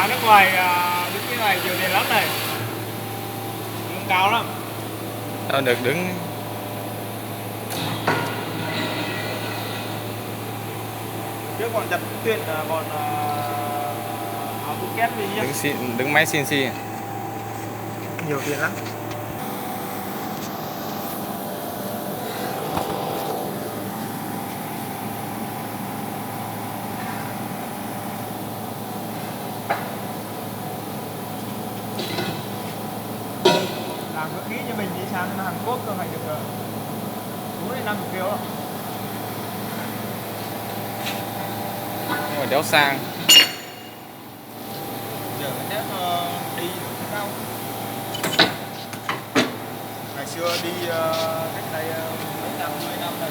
hàng nước ngoài đứng như này nhiều tiền lắm này, lương cao lắm. Đâu được đứng. Trước còn chặt tuyệt còn áo két gì nhá. Đứng máy CNC. Nhiều tiền lắm. Làm cơ khí cho mình đi sang Hàn Quốc rồi phải được 4-50 triệu đó. Nhưng mà đéo sang. Giờ cái thép đi đâu? Ngày xưa đi cách đây mấy năm, 10 năm rồi.